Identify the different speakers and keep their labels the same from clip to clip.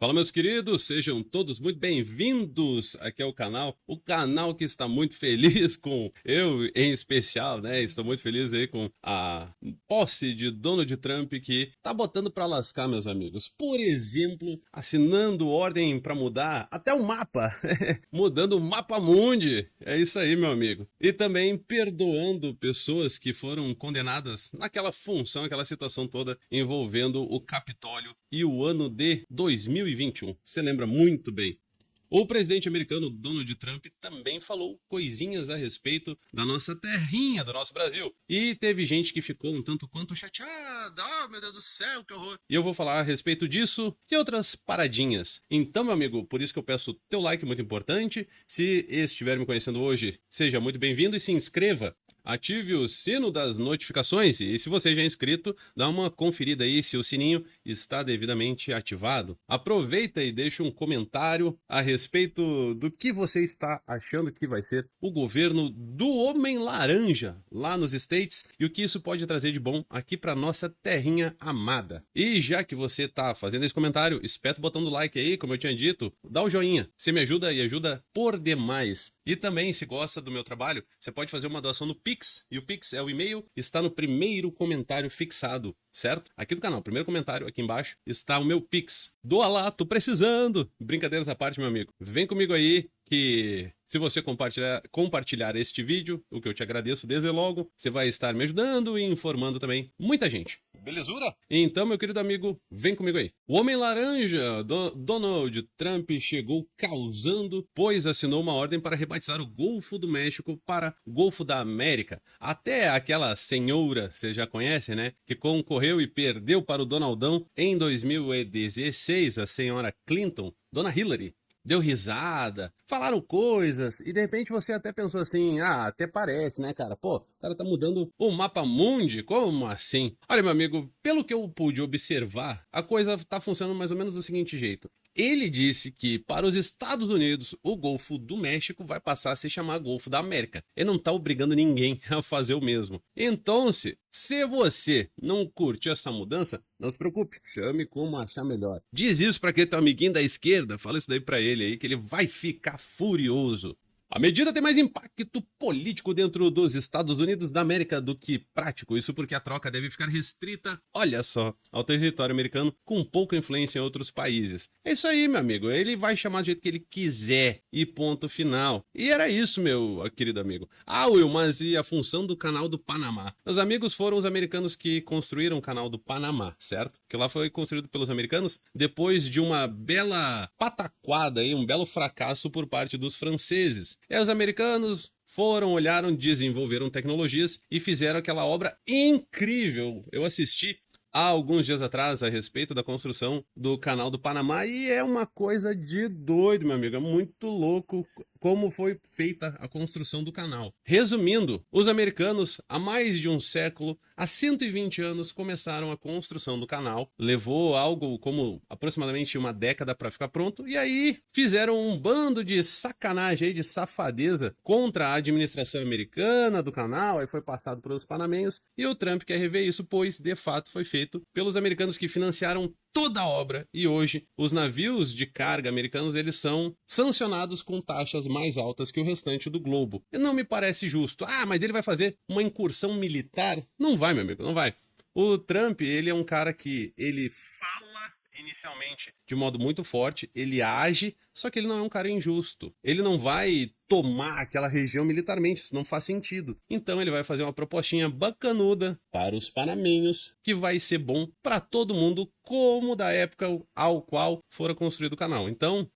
Speaker 1: Fala, meus queridos, sejam todos muito bem-vindos aqui ao o canal que está muito feliz com eu em especial, né? Estou muito feliz aí com a posse de Donald Trump que tá botando pra lascar, meus amigos. Por exemplo, assinando ordem pra mudar até o mapa, mudando o mapa mundi. É isso aí, meu amigo. E também perdoando pessoas que foram condenadas naquela função, aquela situação toda envolvendo o Capitólio e o ano de 2021. Você lembra muito bem. O presidente americano Donald Trump também falou coisinhas a respeito da nossa terrinha, do nosso Brasil. E teve gente que ficou um tanto quanto chateada. Oh, meu Deus do céu, que horror. E eu vou falar a respeito disso e outras paradinhas. Então, meu amigo, por isso que eu peço teu like, muito importante. Se estiver me conhecendo hoje, seja muito bem-vindo e se inscreva. Ative o sino das notificações e se você já é inscrito, dá uma conferida aí se o sininho está devidamente ativado. Aproveita e deixa um comentário a respeito do que você está achando que vai ser o governo do Homem Laranja lá nos States e o que isso pode trazer de bom aqui para nossa terrinha amada. E já que você está fazendo esse comentário, espeta o botão do like aí, como eu tinha dito, dá o joinha, você me ajuda e ajuda por demais. E também, se gosta do meu trabalho, você pode fazer uma doação no Pix, e o Pix é o e-mail, está no primeiro comentário fixado, certo? Aqui do canal, primeiro comentário aqui embaixo, está o meu Pix. Doa lá, tô precisando! Brincadeiras à parte, meu amigo. Vem comigo aí, que se você compartilhar este vídeo, o que eu te agradeço desde logo, você vai estar me ajudando e informando também muita gente. Belezura? Então, meu querido amigo, vem comigo aí. O Homem Laranja, Donald Trump, chegou causando, pois assinou uma ordem para rebatizar o Golfo do México para Golfo da América. Até aquela senhora, você já conhece, né? Que concorreu e perdeu para o Donaldão em 2016, a senhora Clinton, Dona Hillary. Deu risada, falaram coisas, e de repente você até pensou assim, até parece, né, cara? Pô, o cara tá mudando o mapa mundi, como assim? Olha, meu amigo, pelo que eu pude observar, a coisa tá funcionando mais ou menos do seguinte jeito. Ele disse que para os Estados Unidos o Golfo do México vai passar a se chamar Golfo da América. Ele não está obrigando ninguém a fazer o mesmo. Então, se você não curtiu essa mudança, não se preocupe, chame como achar melhor. Diz isso para aquele teu amiguinho da esquerda, fala isso daí para ele aí que ele vai ficar furioso. A medida tem mais impacto político dentro dos Estados Unidos da América do que prático. Isso porque a troca deve ficar restrita, olha só, ao território americano, com pouca influência em outros países. É isso aí, meu amigo. Ele vai chamar do jeito que ele quiser e ponto final. E era isso, meu querido amigo. Will, mas e a função do canal do Panamá? Os amigos foram os americanos que construíram o canal do Panamá, certo? Que lá foi construído pelos americanos depois de uma bela pataquada aí, um belo fracasso por parte dos franceses. E aí os americanos foram, olharam, desenvolveram tecnologias e fizeram aquela obra incrível. Eu assisti há alguns dias atrás a respeito da construção do canal do Panamá e é uma coisa de doido, meu amigo. É muito louco como foi feita a construção do canal. Resumindo, os americanos, há mais de um século, há 120 anos, começaram a construção do canal. Levou algo como aproximadamente uma década para ficar pronto. E aí fizeram um bando de sacanagem, de safadeza contra a administração americana do canal. Aí foi passado pelos panamenhos. E o Trump quer rever isso, pois de fato foi feito pelos americanos que financiaram toda a obra, e hoje os navios de carga americanos eles são sancionados com taxas mais altas que o restante do globo. E não me parece justo. Mas ele vai fazer uma incursão militar? Não vai, meu amigo, não vai. O Trump, ele é um cara que ele fala inicialmente de modo muito forte, ele age, só que ele não é um cara injusto. Ele não vai tomar aquela região militarmente, isso não faz sentido. Então ele vai fazer uma propostinha bacanuda para os panamenhos, que vai ser bom para todo mundo, como da época ao qual fora construído o canal. Então,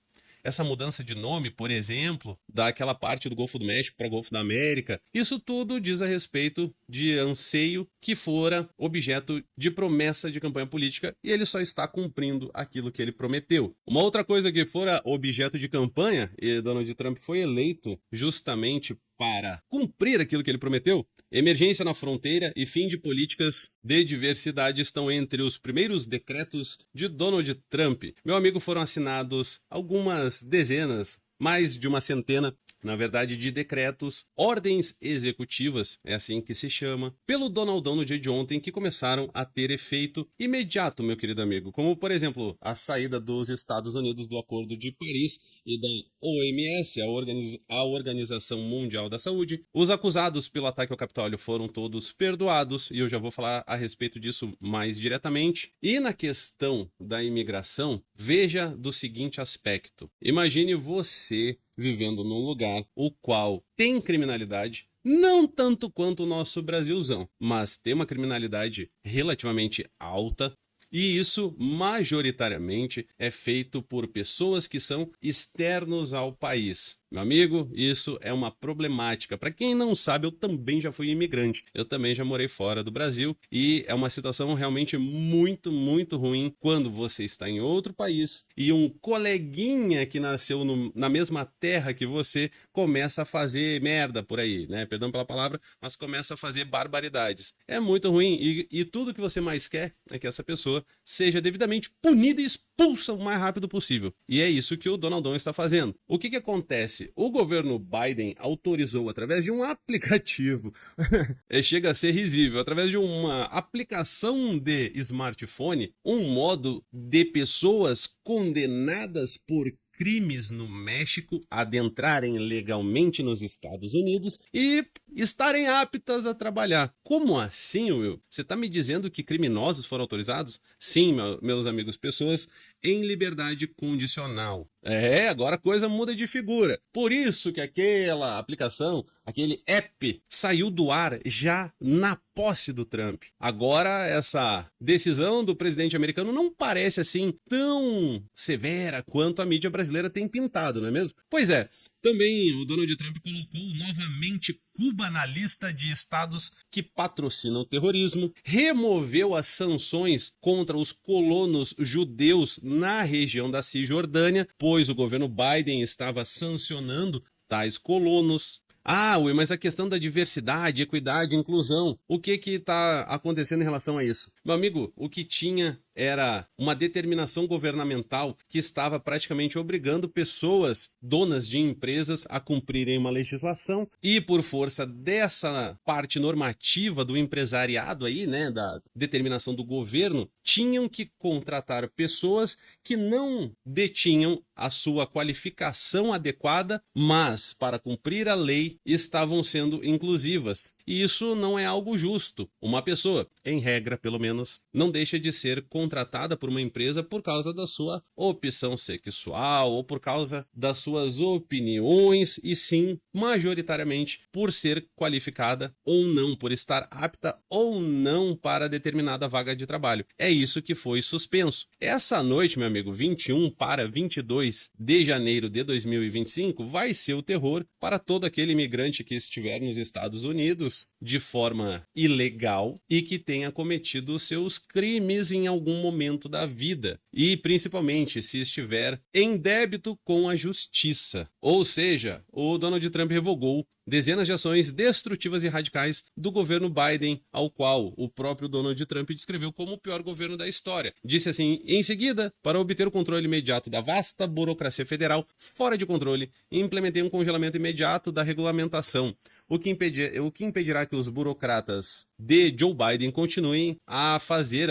Speaker 1: essa mudança de nome, por exemplo, daquela parte do Golfo do México para o Golfo da América, isso tudo diz a respeito de anseio que fora objeto de promessa de campanha política e ele só está cumprindo aquilo que ele prometeu. Uma outra coisa que fora objeto de campanha, e Donald Trump foi eleito justamente para cumprir aquilo que ele prometeu, emergência na fronteira e fim de políticas de diversidade estão entre os primeiros decretos de Donald Trump. Meu amigo, foram assinados algumas dezenas, mais de uma centena na verdade de decretos, ordens executivas, é assim que se chama, pelo Donaldão no dia de ontem, que começaram a ter efeito imediato, meu querido amigo, como por exemplo a saída dos Estados Unidos do Acordo de Paris e da OMS, a Organização Mundial da Saúde. Os acusados pelo ataque ao Capitólio foram todos perdoados, e eu já vou falar a respeito disso mais diretamente. E na questão da imigração, veja do seguinte aspecto. Imagine você vivendo num lugar o qual tem criminalidade, não tanto quanto o nosso Brasilzão, mas tem uma criminalidade relativamente alta, e isso majoritariamente é feito por pessoas que são externos ao país. Meu amigo, isso é uma problemática. Para quem não sabe, eu também já fui imigrante. Eu também já morei fora do Brasil e é uma situação realmente muito, muito ruim quando você está em outro país e um coleguinha que nasceu na mesma terra que você começa a fazer merda por aí, né? Perdão pela palavra, mas começa a fazer barbaridades. É muito ruim e tudo que você mais quer é que essa pessoa seja devidamente punida e expulsa o mais rápido possível. E é isso que o Donaldão está fazendo. O que acontece? O governo Biden autorizou, através de um aplicativo, chega a ser risível, através de uma aplicação de smartphone, um modo de pessoas condenadas por crimes no México adentrarem legalmente nos Estados Unidos e estarem aptas a trabalhar. Como assim, Will? Você está me dizendo que criminosos foram autorizados? Sim, meus amigos, pessoas em liberdade condicional. Agora a coisa muda de figura. Por isso que aquela aplicação, aquele app, saiu do ar já na posse do Trump. Agora essa decisão do presidente americano não parece assim tão severa quanto a mídia brasileira tem pintado, não é mesmo? Pois é. Também o Donald Trump colocou novamente Cuba na lista de estados que patrocinam o terrorismo, removeu as sanções contra os colonos judeus na região da Cisjordânia, pois o governo Biden estava sancionando tais colonos. Will, mas a questão da diversidade, equidade, inclusão, o que está acontecendo em relação a isso? Meu amigo, o que tinha era uma determinação governamental que estava praticamente obrigando pessoas, donas de empresas, a cumprirem uma legislação e por força dessa parte normativa do empresariado aí, né, da determinação do governo, tinham que contratar pessoas que não detinham a sua qualificação adequada, mas para cumprir a lei estavam sendo inclusivas. E isso não é algo justo. Uma pessoa, em regra pelo menos, não deixa de ser contratada por uma empresa por causa da sua opção sexual ou por causa das suas opiniões e sim, majoritariamente, por ser qualificada ou não, por estar apta ou não para determinada vaga de trabalho. É isso que foi suspenso. Essa noite, meu amigo, 21 para 22 de janeiro de 2025, vai ser o terror para todo aquele imigrante que estiver nos Estados Unidos de forma ilegal e que tenha cometido seus crimes em algum momento da vida e principalmente se estiver em débito com a justiça. Ou seja, o Donald Trump revogou dezenas de ações destrutivas e radicais do governo Biden, ao qual o próprio Donald Trump descreveu como o pior governo da história. Disse assim, em seguida, para obter o controle imediato da vasta burocracia federal fora de controle, implementei um congelamento imediato da regulamentação, o que impedirá que os burocratas de Joe Biden continuem a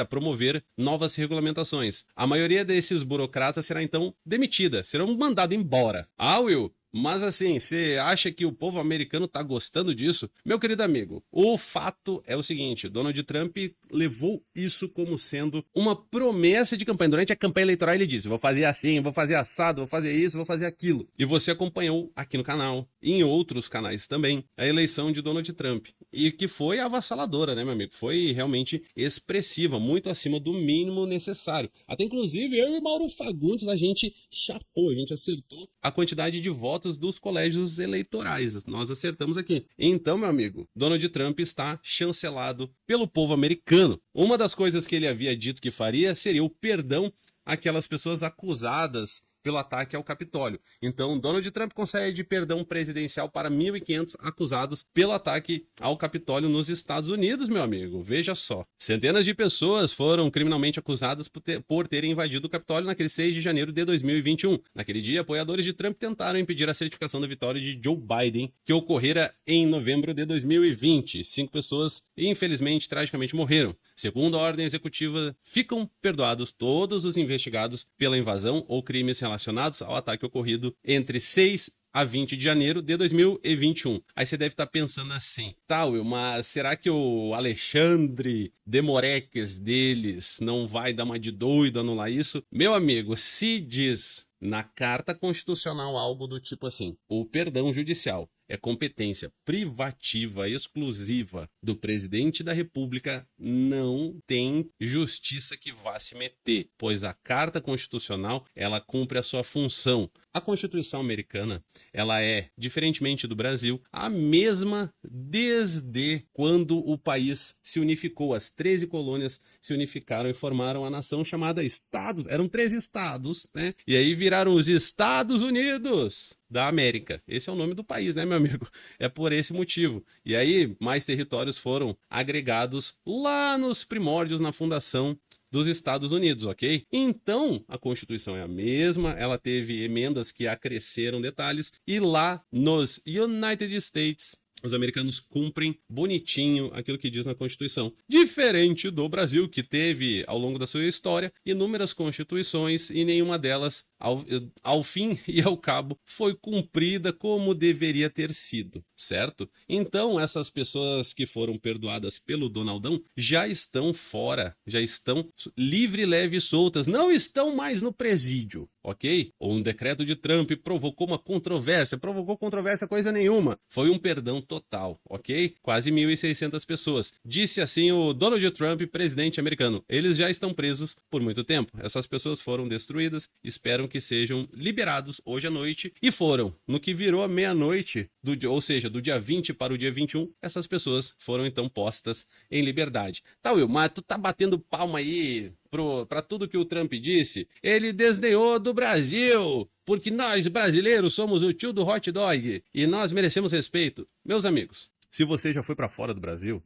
Speaker 1: promover novas regulamentações. A maioria desses burocratas será então demitida, serão mandados embora. Will, mas assim, você acha que o povo americano tá gostando disso? Meu querido amigo, o fato é o seguinte, Donald Trump levou isso como sendo uma promessa de campanha. Durante a campanha eleitoral ele disse, vou fazer assim, vou fazer assado, vou fazer isso, vou fazer aquilo. E você acompanhou aqui no canal, e em outros canais também, a eleição de Donald Trump. E que foi avassaladora, né, meu amigo? Foi realmente expressiva, muito acima do mínimo necessário. Até inclusive eu e Mauro Fagundes, a gente chapou, a gente acertou a quantidade de votos dos colégios eleitorais. Nós acertamos aqui. Então, meu amigo, Donald Trump está chancelado pelo povo americano. Uma das coisas que ele havia dito que faria seria o perdão àquelas pessoas acusadas pelo ataque ao Capitólio. Então, Donald Trump concede perdão presidencial para 1.500 acusados pelo ataque ao Capitólio nos Estados Unidos, meu amigo. Veja só. Centenas de pessoas foram criminalmente acusadas por terem invadido o Capitólio naquele 6 de janeiro de 2021. Naquele dia, apoiadores de Trump tentaram impedir a certificação da vitória de Joe Biden, que ocorrera em novembro de 2020. 5 pessoas, infelizmente, tragicamente morreram. Segundo a ordem executiva, ficam perdoados todos os investigados pela invasão ou crimes relacionados ao ataque ocorrido entre 6 a 20 de janeiro de 2021. Aí você deve estar pensando assim, tá, Will, mas será que o Alexandre de Moraes deles não vai dar uma de doido anular isso? Meu amigo, se diz na Carta Constitucional algo do tipo assim, o perdão judicial é competência privativa exclusiva do presidente da República, não tem justiça que vá se meter, pois a Carta Constitucional, ela cumpre a sua função. A Constituição americana, ela é, diferentemente do Brasil, a mesma desde quando o país se unificou. As 13 colônias se unificaram e formaram a nação chamada Estados. Eram 13 estados, né? E aí viraram os Estados Unidos da América. Esse é o nome do país, né, meu amigo? É por esse motivo. E aí, mais territórios foram agregados lá nos primórdios, na fundação dos Estados Unidos, ok? Então, a Constituição é a mesma, ela teve emendas que acresceram detalhes, e lá nos United States, os americanos cumprem bonitinho aquilo que diz na Constituição. Diferente do Brasil, que teve, ao longo da sua história, inúmeras constituições e nenhuma delas, ao fim e ao cabo, foi cumprida como deveria ter sido, certo? Então, essas pessoas que foram perdoadas pelo Donaldão já estão fora, já estão livre, leve e soltas, não estão mais no presídio, ok? Um decreto de Trump provocou controvérsia coisa nenhuma, foi um perdão total, ok? Quase 1.600 pessoas. Disse assim o Donald Trump, presidente americano. Eles já estão presos por muito tempo. Essas pessoas foram destruídas, esperam que sejam liberados hoje à noite, e foram. No que virou a meia-noite, ou seja, do dia 20 para o dia 21, essas pessoas foram então postas em liberdade. Tá, Will, mas tu tá batendo palma aí para tudo que o Trump disse? Ele desdenhou do Brasil, porque nós brasileiros somos o tio do hot dog e nós merecemos respeito. Meus amigos, se você já foi para fora do Brasil,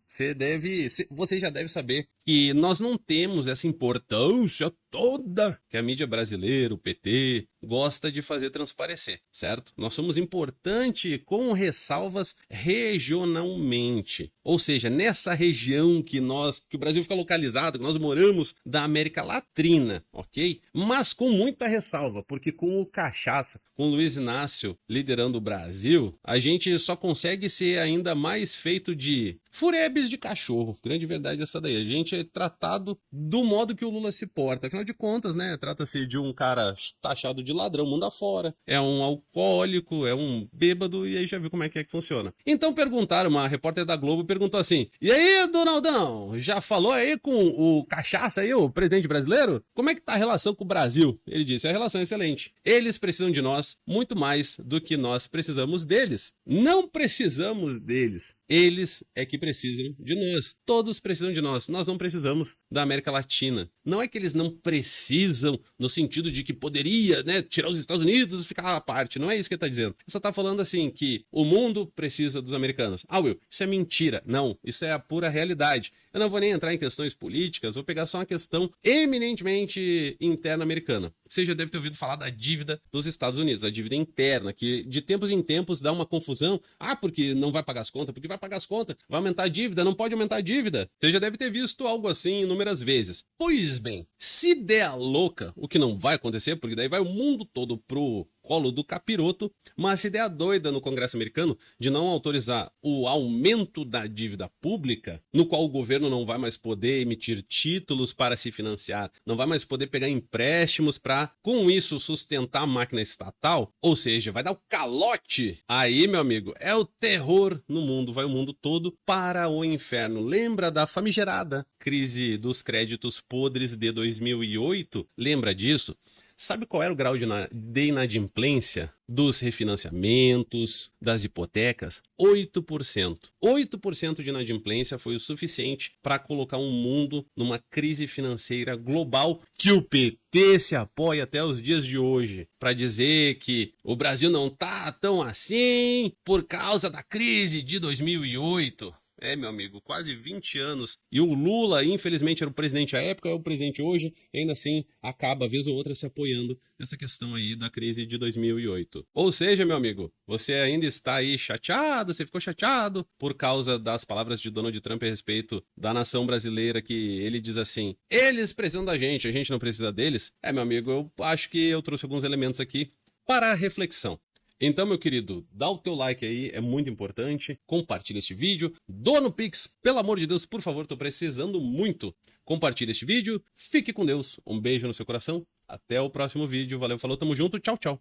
Speaker 1: você já deve saber que nós não temos essa importância toda que a mídia brasileira, o PT, gosta de fazer transparecer, certo? Nós somos importante com ressalvas regionalmente. Ou seja, nessa região que o Brasil fica localizado, que nós moramos, da América Latina, ok? Mas com muita ressalva, porque com o Cachaça, com o Luiz Inácio liderando o Brasil, a gente só consegue ser ainda mais feito de furebes de cachorro. Grande verdade essa daí. A gente é tratado do modo que o Lula se porta. Afinal de contas, né? Trata-se de um cara taxado de ladrão mundo afora. É um alcoólico, é um bêbado, e aí já viu como é que funciona. Então perguntaram, uma repórter da Globo perguntou assim: e aí, Donaldão, já falou aí com o Cachaça aí, o presidente brasileiro? Como é que tá a relação com o Brasil? Ele disse: a relação é excelente. Eles precisam de nós muito mais do que nós precisamos deles. Não precisamos deles. Eles é que precisam de nós. Todos precisam de nós. Nós não precisamos da América Latina. Não é que eles não precisam no sentido de que poderia, né, tirar os Estados Unidos e ficar à parte. Não é isso que ele está dizendo. Ele só está falando assim que o mundo precisa dos americanos. Ah, Will, isso é mentira. Não, isso é a pura realidade. Eu não vou nem entrar em questões políticas, vou pegar só uma questão eminentemente interna americana. Você já deve ter ouvido falar da dívida dos Estados Unidos, a dívida interna, que de tempos em tempos dá uma confusão. Ah, porque não vai pagar as contas, porque vai pagar as contas, vai aumentar a dívida, não pode aumentar a dívida. Você já deve ter visto algo assim inúmeras vezes. Pois bem, se der a louca, o que não vai acontecer, porque daí vai o mundo todo pro colo do capiroto, mas se der a doida no Congresso americano de não autorizar o aumento da dívida pública, no qual o governo não vai mais poder emitir títulos para se financiar, não vai mais poder pegar empréstimos para, com isso, sustentar a máquina estatal, ou seja, vai dar o calote, aí, meu amigo, é o terror no mundo, vai o mundo todo para o inferno. Lembra da famigerada crise dos créditos podres de 2008? Lembra disso? Sabe qual era o grau de inadimplência dos refinanciamentos, das hipotecas? 8%. 8% de inadimplência foi o suficiente para colocar um mundo numa crise financeira global que o PT se apoia até os dias de hoje para dizer que o Brasil não tá tão assim por causa da crise de 2008. É, meu amigo, quase 20 anos. E o Lula, infelizmente, era o presidente à época, é o presidente hoje, e ainda assim acaba, vez ou outra, se apoiando nessa questão aí da crise de 2008. Ou seja, meu amigo, você ainda está aí chateado, você ficou chateado por causa das palavras de Donald Trump a respeito da nação brasileira, que ele diz assim, eles precisam da gente, a gente não precisa deles. É, meu amigo, eu acho que eu trouxe alguns elementos aqui para a reflexão. Então, meu querido, dá o teu like aí, é muito importante. Compartilha este vídeo. Doa no Pix, pelo amor de Deus, por favor, tô precisando muito. Compartilha este vídeo. Fique com Deus. Um beijo no seu coração. Até o próximo vídeo. Valeu, falou, tamo junto. Tchau, tchau.